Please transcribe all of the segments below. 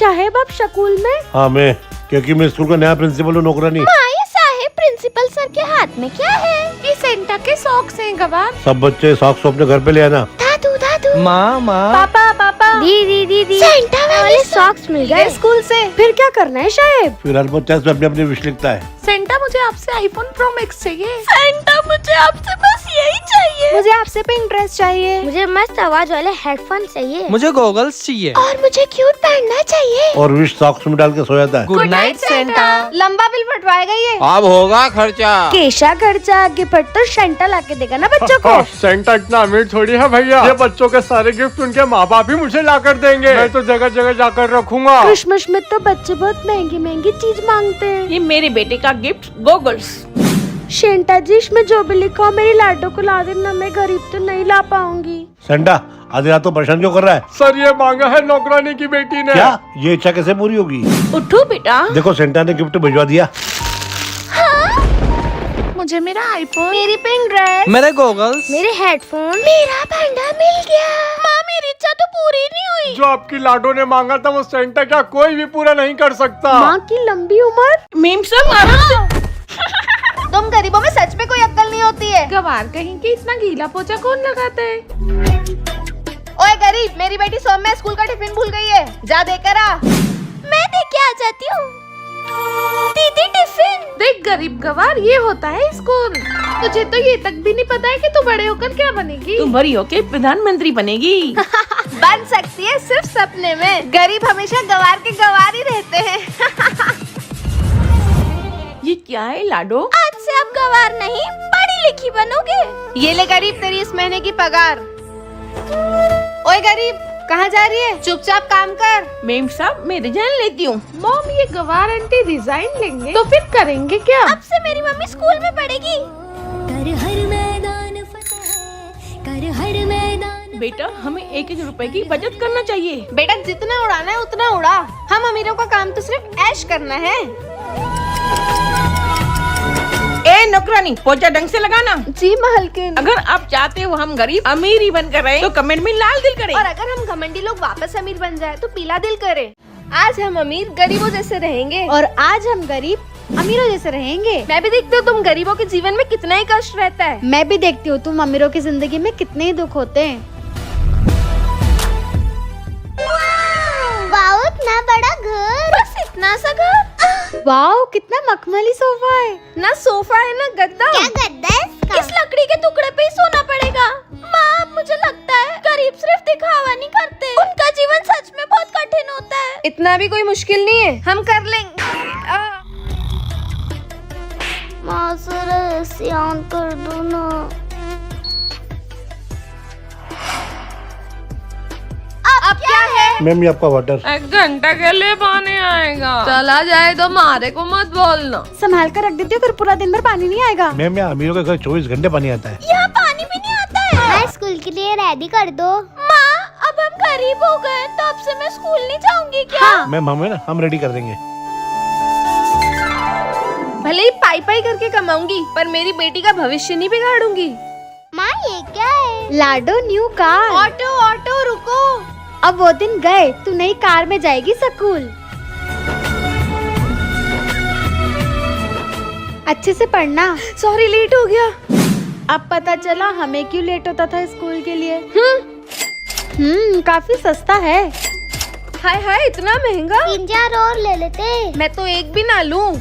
साहेब आप स्कूल में? हाँ मैं, क्योंकि मैं स्कूल का नया प्रिंसिपल हूँ, नौकरानी। माए साहेब प्रिंसिपल सर के हाथ में क्या है? ये सेंटा के सॉक्स हैं गवार। सब बच्चे सॉक्स अपने घर पे ले आना। दादू दादू। माँ माँ। पापा पापा। दी सेंटा वाले सॉक्स मिल गए स्कूल से। फिर क्या करना है साहेब? फिर हर बच्चा इसमें अपनी अपनी विश लिखता है। सेंटा मुझे आपसे आईफोन प्रो मैक्स चाहिए। सेंटा मुझे आपसे बस यही चाहिए। मुझे आपसे पिंटरेस्ट चाहिए। मुझे मस्त आवाज वाले हेडफोन चाहिए। मुझे गॉगल्स चाहिए। और मुझे क्यूट पहनना चाहिए। और विश सॉक्स में डाल के सो जाता है। Good night Santa. लंबा बिल फटवाएगा ये। अब होगा खर्चा। केशा खर्चा गिफ्ट तो सेंटा लाके देगा ना बच्चों को। सेंटा इतना अमीर थोड़ी है भैया। ये बच्चों के सारे गिफ्ट उनके माँ बाप ही मुझे ला कर देंगे। मैं तो जगह जगह जाकर रखूंगा। क्रिसमस में तो बच्चे बहुत महंगी महंगी चीज मांगते हैं। ये मेरे बेटे का गिफ्ट गोगल्स। सेंटा जी इसमें जो भी लिखा हो मेरी लाडो को ला देना, मैं गरीब तो नहीं ला पाऊंगी। सेंटा आधी रात तो परेशान क्यों कर रहा है? सर ये मांगा है नौकरानी की बेटी ने। क्या ये इच्छा कैसे पूरी होगी? उठो बेटा। देखो सेंटा ने गिफ्ट भिजवा दिया। मुझे मेरा आईफोन, मेरी पिंक ड्रेस, मेरे गॉगल्स, मेरे हेडफोन, मेरा पांडा मिल गया। माँ मेरी इच्छा तो पूरी नहीं हुई। जो आपकी लाडो ने मांगा था वो सेंटा क्या कोई भी पूरा नहीं कर सकता। माँ की लंबी उम्र। मीम सब मारो। तुम गरीबों में सच में कोई अक्ल नहीं होती है। गवार कहीं कि इतना गीला पोछा कौन लगाता है? ओए गरीब, मेरी बेटी सौम्या स्कूल का टिफिन भूल गई है, जा देकर आ। मैं दे के आ जाती हूँ। दीदी टिफिन। देख गरीब गवार, ये होता है स्कूल। तुझे तो ये तक भी नहीं पता है कि तू बड़े होकर क्या बनेगी। तू बड़ी होकर प्रधानमंत्री बनेगी। बन सकती है सिर्फ सपने में। गरीब हमेशा गवार के गवार ही रहते हैं। ये क्या है लाडो? आज से आप गवार नहीं पढ़ी लिखी बनोगे। ये ले गरीब तेरी इस महीने की पगार। ओए गरीब कहाँ जा रही है? चुपचाप काम कर। मेम साहब मैं रिजाइन लेती हूँ। मॉम ये गवार आंटी रिजाइन लेंगे तो फिर करेंगे क्या? अब से मेरी मम्मी स्कूल में पढ़ेगी। कर हर मैदान फतेह, कर हर मैदान। बेटा हमें 1-1 रुपए की बचत करना चाहिए। बेटा जितना उड़ाना है उतना उड़ा। हम अमीरों का काम तो सिर्फ ऐश करना है। ए नौकरानी, पोछा ढंग से लगाना। जी मालकिन। अगर आप चाहते हो हम गरीब अमीर ही बनकर रहे तो कमेंट में लाल दिल करें। और अगर हम घमंडी लोग वापस अमीर बन जाए तो पीला दिल करें। आज हम अमीर गरीबों जैसे रहेंगे और आज हम गरीब अमीरों जैसे रहेंगे। मैं भी देखती हूँ तुम गरीबों के जीवन में कितना ही कष्ट रहता है। मैं भी देखती हूँ तुम अमीरों की जिंदगी में कितने ही दुख होते हैं। वाओ इतना बड़ा घर। बस इतना सा घर। वाओ कितना मखमली सोफा है। ना सोफा है ना गद्दा। क्या गद्दा है इसका? इस लकड़ी के टुकड़े पे ही सोना पड़ेगा। माँ मुझे लगता है गरीब सिर्फ दिखावा नहीं करते, उनका जीवन सच में बहुत कठिन होता है। इतना भी कोई मुश्किल नहीं है, हम कर लेंगे। माँ सर ऑन कर दो ना। अब क्या है? मैम ये आपका वाटर। 1 घंटा के लिए पानी आएगा। चला जाए तो मारे को मत बोलना। संभाल कर रख देती हूँ, फिर पूरा दिन भर पानी नहीं आएगा। मैम यहाँ अमीरों के घर 24 घंटे पानी आता है। यहाँ पानी भी नहीं आता है। मैं स्कूल के लिए रेडी कर दो। माँ अब हम गरीब हो गए तो अब से मैं स्कूल नहीं जाऊंगी क्या? हाँ। मैम हमें ना हम रेडी कर देंगे। भले ही पाई पाई करके कमाऊंगी पर मेरी बेटी का भविष्य नहीं बिगाड़ूंगी। माँ ये क्या है? लाडो न्यू कार। ऑटो ऑटो रुको। अब वो दिन गए, तू नई कार में जाएगी स्कूल। अच्छे से पढ़ना। सॉरी लेट हो गया। अब पता चला हमें क्यों लेट होता था स्कूल के लिए। काफी सस्ता है। हाय हाय इतना महंगा। 3-4 और ले लेते। मैं तो एक भी ना लूं।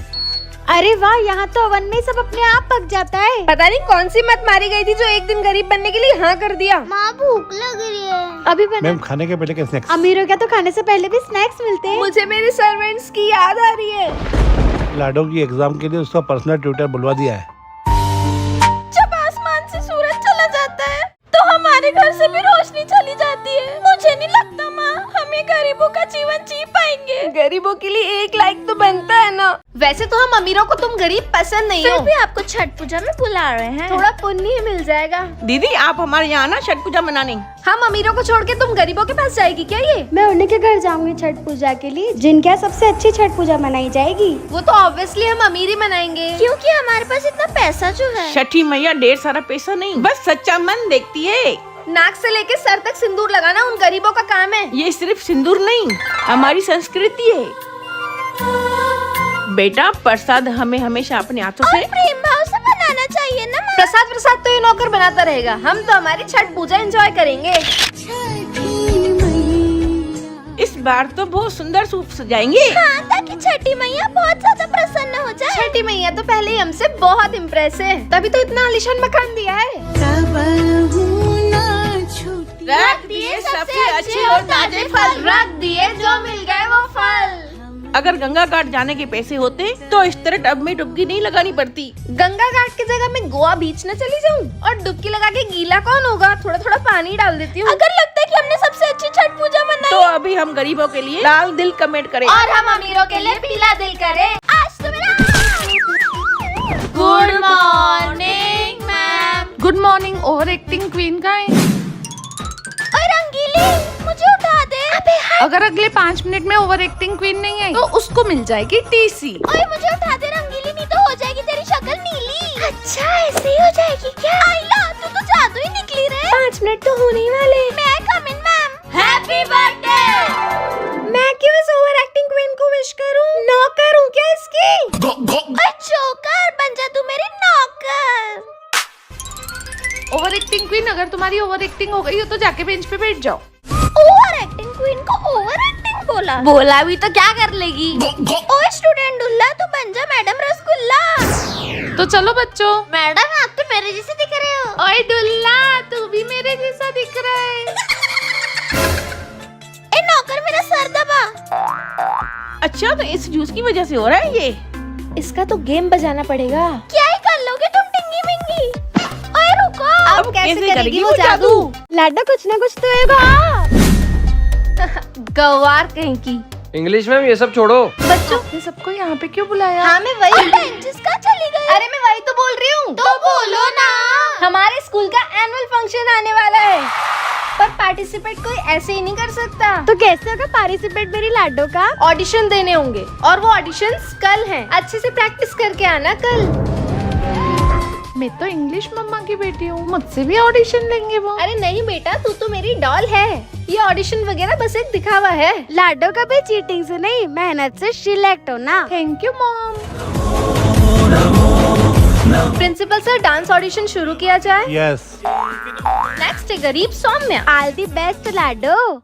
अरे वाह यहाँ तो ओवन में सब अपने आप पक जाता है। पता नहीं कौन सी मत मारी गई थी जो एक दिन गरीब बनने के लिए हाँ कर दिया। माँ भूख लग रही है। अभी बना। मैम खाने के पहले के स्नैक्स। अमीरों क्या तो खाने से पहले भी स्नैक्स मिलते हैं। मुझे मेरे सर्वेंट्स की याद आ रही है। लाडो की एग्जाम के लिए उसका पर्सनल ट्यूटर बुलवा दिया है। जब आसमान से सूरज चला जाता है तो हमारे घर से भी रोशनी चली जाती है। मुझे नहीं लगता माँ हम ये गरीबों का जीवन जी पाएंगे। गरीबों के लिए 1 लाइक तो बनता है ना। वैसे तो हम अमीरों को तुम गरीब पसंद नहीं हो। फिर भी आपको छठ पूजा में बुला रहे हैं। थोड़ा पुण्य ही मिल जाएगा। दीदी आप हमारे यहाँ ना छठ पूजा मनाने। हम अमीरों को छोड़ के तुम गरीबों के पास जाएगी क्या ये? मैं उन्हीं के घर जाऊंगी छठ पूजा के लिए जिनके यहाँ सबसे अच्छी छठ पूजा मनाई जाएगी। वो तो ऑब्वियसली हम अमीर ही मनाएंगे क्योंकि हमारे पास इतना पैसा जो है। छठी मैया ढेर सारा पैसा नहीं, बस सच्चा मन देखती है। नाक से लेके सर तक सिंदूर लगाना उन गरीबों का काम है। ये सिर्फ सिंदूर नहीं, हमारी संस्कृति है बेटा। प्रसाद हमें हमेशा अपने हाथों से प्रेम भाव से बनाना चाहिए ना। प्रसाद तो ये नौकर बनाता रहेगा, हम तो हमारी छठ पूजा एंजॉय करेंगे। इस बार तो बहुत सुंदर सूप सजाएंगे। हाँ, ताकि छठी मैया बहुत ज्यादा प्रसन्न हो जाए। छठी मैया तो पहले ही हमसे बहुत इम्प्रेस है, तभी तो इतना आलीशान मकान दिया है। रख दिए सबसे अच्छे और ताजे फल, रख दिए जो मिल गए वो फल। अगर गंगा घाट जाने के पैसे होते तो इस तरह टब में डुबकी नहीं लगानी पड़ती। गंगा घाट की जगह मैं गोवा बीच न चली जाऊं और डुबकी लगा के गीला कौन होगा? थोड़ा थोड़ा पानी डाल देती हूँ। अगर लगता है कि हमने सबसे अच्छी छठ पूजा मनाई तो अभी हम गरीबों के लिए लाल दिल कमेंट करें और हम अमीरों के लिए पीला दिल करें। आज तो मेरा good morning ma'am. Good morning. Over acting queen का है। और रंगीली मुझे उठा दे। अबे अगर अगले 5 मिनट में ओवर एक्टिंग क्वीन नहीं आई तो उसको मिल जाएगी टीसी। ओए मुझे उठा दे रंगीली, नहीं तो हो जाएगी तेरी शक्ल नीली। अच्छा ऐसे ही हो जाएगी क्या? आइला तू तो जादू ही निकली रे। 5 मिनट तो होने ही वाले। मैं कम इन मैम। Happy birthday. मैं क्यों इस ओवर एक्टिंग क्वीन को विश करूं? नौकर हूं क्या इसकी? जोकर बन जा तू मेरी नौकर। ओवर एक्टिंग क्वीन, अगर तुम्हारी ओवर एक्टिंग हो गई हो तो जाके बेंच पे बैठ जाओ। ओवर एक्टिंग क्वीन को ओवर एक्टिंग बोला भी तो क्या कर लेगी? ओए स्टूडेंट दुल्ला तू बन जा मैडम रसगुल्ला। तो चलो बच्चों। मैडम आप तो मेरे जैसे दिख रहे हो। ओए दुल्ला तू भी मेरे जैसा दिख रहा है। ए नौकर मेरा सर दबा। अच्छा तो इस जूस की वजह से हो रहा है ये। इसका तो गेम बजाना पड़ेगा। क्या ही कर लोगे तुम टिंगी मिंगी? ओए रुको, अब कैसे करेगी वो जादू? लाडा कुछ ना कुछ तो होगा। गवार कहीं की। इंग्लिश मैम ये सब छोड़ो। बच्चों ये सबको यहाँ पे क्यों बुलाया? हाँ मैं वही जिसका चली गई। अरे मैं वही तो बोल रही हूँ। तो बोलो ना। हमारे स्कूल का एनुअल फंक्शन आने वाला है, पर पार्टिसिपेट कोई ऐसे ही नहीं कर सकता। तो कैसे होगा पार्टिसिपेट मेरी लाडो का? ऑडिशन देने होंगे और वो ऑडिशंस कल हैं। अच्छे से प्रैक्टिस करके आना कल। मैं तो इंग्लिश मम्मा की बेटी हूँ, मुझसे भी ऑडिशन लेंगे वो। अरे नहीं बेटा, तू तो मेरी डॉल है। ये ऑडिशन वगैरह बस एक दिखावा है। लाडो का भी चीटिंग से नहीं, मेहनत से सिलेक्ट होना। Thank you mom. Principal sir dance audition शुरू किया जाए। यस। नेक्स्ट है गरीब सौम्या। ऑल दी बेस्ट लाडो।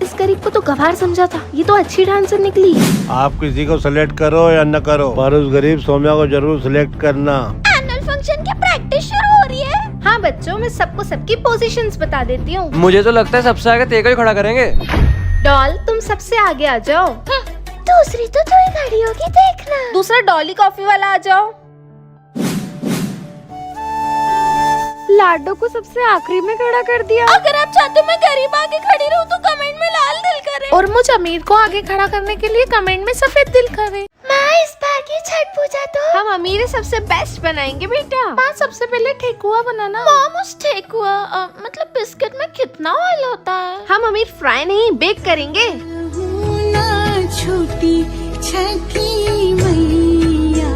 इस गरीब को तो गवार समझा था, ये तो अच्छी डांसर निकली। आप किसी को सिलेक्ट करो या न करो, पर उस गरीब सौम्या को जरूर सिलेक्ट करना। एनुअल फंक्शन की प्रैक्टिस शुरू हो रही है। हाँ बच्चों, मैं सबको सबकी पोजीशंस बता देती हूँ। मुझे तो लगता है सबसे आगे तेरे को ही खड़ा करेंगे। डॉल तुम सबसे आगे आ जाओ। दूसरी तो तू ही खड़ी होगी देखना। दूसरा डॉली कॉफी वाला आ जाओ। लाडो को सबसे आखिरी में खड़ा कर दिया। अगर आप चाहते हो मैं गरीब आगे खड़ी रहूं तो कमेंट में लाल दिल करें। और मुझ अमीर को आगे खड़ा करने के लिए कमेंट में सफेद दिल करें। माँ इस बार की छठ पूजा तो हम अमीर सबसे बेस्ट बनाएंगे बेटा। माँ सबसे पहले ठेकुआ बनाना। मॉम उस ठेकुआ मतलब बिस्किट में कितना ऑयल होता है? हम अमीर फ्राई नहीं बेक करेंगे। छोटी छठी मैया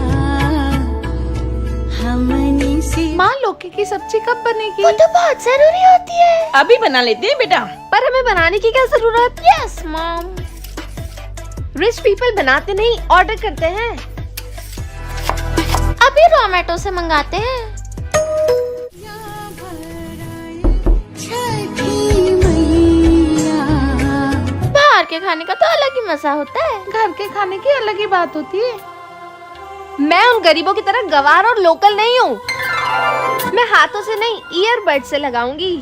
हमने से। माँ लौकी की सब्जी कब बनेगी? वो तो बहुत जरूरी होती है। अभी बना लेते हैं बेटा। पर हमें बनाने की क्या जरूरत? Yes mom. रिच पीपल बनाते नहीं, ऑर्डर करते हैं। अभी जोमेटो से मंगाते हैं। छठी मैया बाहर के खाने का तो अलग ही मजा होता है। घर के खाने की अलग ही बात होती है। मैं उन गरीबों की तरह गवार और लोकल नहीं हूँ। मैं हाथों से नहीं, ईयरबड से लगाऊंगी।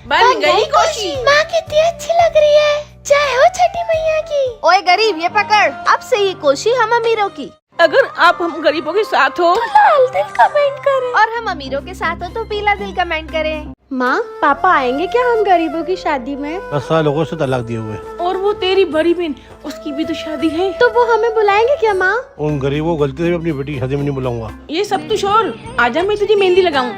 बन गई कोशी। माँ कितनी अच्छी लग रही है। जय हो छठी मैया की। ओए गरीब ये पकड़, अब से ये कोशी हम अमीरों की। अगर आप हम गरीबों के साथ हो तो लाल दिल कमेंट करें, और हम अमीरों के साथ हो तो पीला दिल कमेंट करें। माँ पापा आएंगे क्या हम गरीबों की शादी में? 10 साल लोगों से तलाक दिए हुए। और वो तेरी बड़ी बहन, उसकी भी तो शादी है। तो वो हमें बुलाएंगे क्या माँ? उन गरीबों को गलती से भी अपनी बेटी की शादी में नहीं बुलाऊंगा। ये सब तो शोर। आजा मैं तुझे मेहंदी लगाऊं।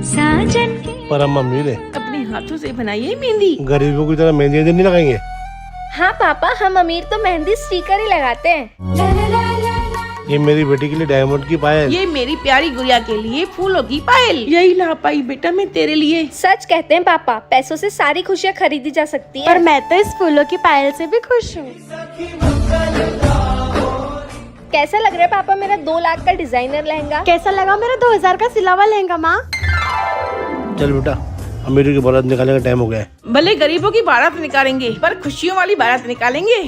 साजन पर हम अमीर है, अपने हाथों से बनाइए मेहंदी। गरीबों की तरह मेहंदी नहीं लगाएंगे। हाँ पापा, हम अमीर तो मेहंदी स्टिकर ही लगाते हैं। ये मेरी बेटी के लिए डायमंड की पायल। ये मेरी प्यारी गुड़िया के लिए फूलों की पायल। यही ला पाई बेटा मैं तेरे लिए। सच कहते हैं पापा, पैसों से सारी खुशियाँ खरीदी जा सकती हैं। पर मैं तो इस फूलों की पायल से भी खुश हूँ। कैसा लग रहा है पापा मेरा 2 लाख का डिजाइनर लहंगा? कैसा लगा मेरा 2000 का सिलावा लहंगा माँ? चल बेटा, अमीरों की बारात निकालने का टाइम हो गया है। भले गरीबों की बारात निकालेंगे पर खुशियों वाली बारात निकालेंगे।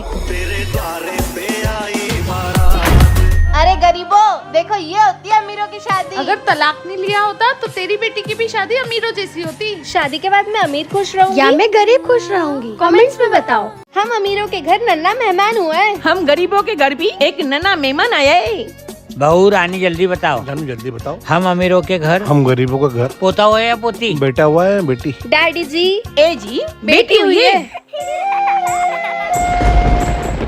अरे गरीबों, देखो ये होती है अमीरों की शादी। अगर तलाक नहीं लिया होता तो तेरी बेटी की भी शादी अमीरों जैसी होती। शादी के बाद मैं अमीर खुश रहूंगी या मैं गरीब खुश रहूंगी? कमेंट्स में बताओ। हम अमीरों के घर नन्ना मेहमान हुए हैं। हम गरीबों के घर भी एक नन्हा मेहमान आया है। बहू रानी जल्दी बताओ। जानू जल्दी बताओ। हम अमीरों के घर हम गरीबों का घर। पोता हुआ है या पोती? बेटा हुआ है बेटी। डैडी जी, ए जी बेटी हुई है।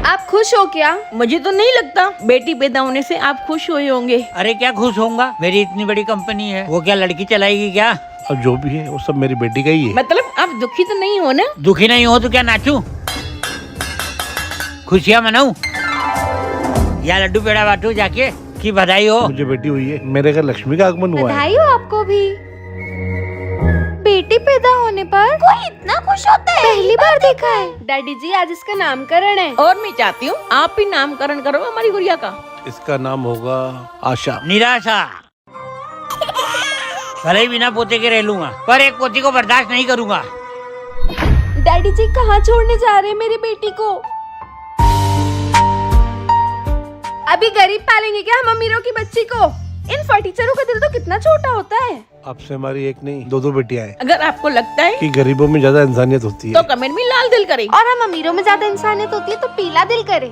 आप खुश हो क्या? मुझे तो नहीं लगता बेटी पैदा होने से आप खुश हुए होंगे। अरे क्या खुश होऊंगा, मेरी इतनी बड़ी कंपनी है, वो क्या लड़की चलाएगी क्या? अब जो भी है वो सब मेरी बेटी का ही है। मतलब आप दुखी तो नहीं हो ना? दुखी नहीं हो तो क्या नाचूं? खुशियाँ मनाऊं या लड्डू पेड़ा बांटू जाके कि बधाई हो? मुझे बेटी हुई है, मेरे घर लक्ष्मी का आगमन हुआ है। बधाई हो आपको भी। बेटी पैदा होने पर कोई इतना खुश होता है? पहली बार देखा है। डैडी जी आज इसका नामकरण है। और मैं चाहती हूँ आप भी नामकरण करो हमारी गुड़िया का। इसका नाम होगा आशा। निराशा। भले ही बिना पोते के रह लूंगा पर एक पोती को बर्दाश्त नहीं करूंगा। डैडी जी कहाँ छोड़ने जा रहे हैं मेरी बेटी को? अभी गरीब पालेंगे क्या हम अमीरों की बच्ची को? इन फटीचरों का दिल तो कितना छोटा होता है। आपसे हमारी एक नहीं 2 बेटियां हैं। अगर आपको लगता है कि गरीबों में ज्यादा इंसानियत होती है तो कमेंट में लाल दिल करें। और हम अमीरों में ज्यादा इंसानियत होती है तो पीला दिल करे।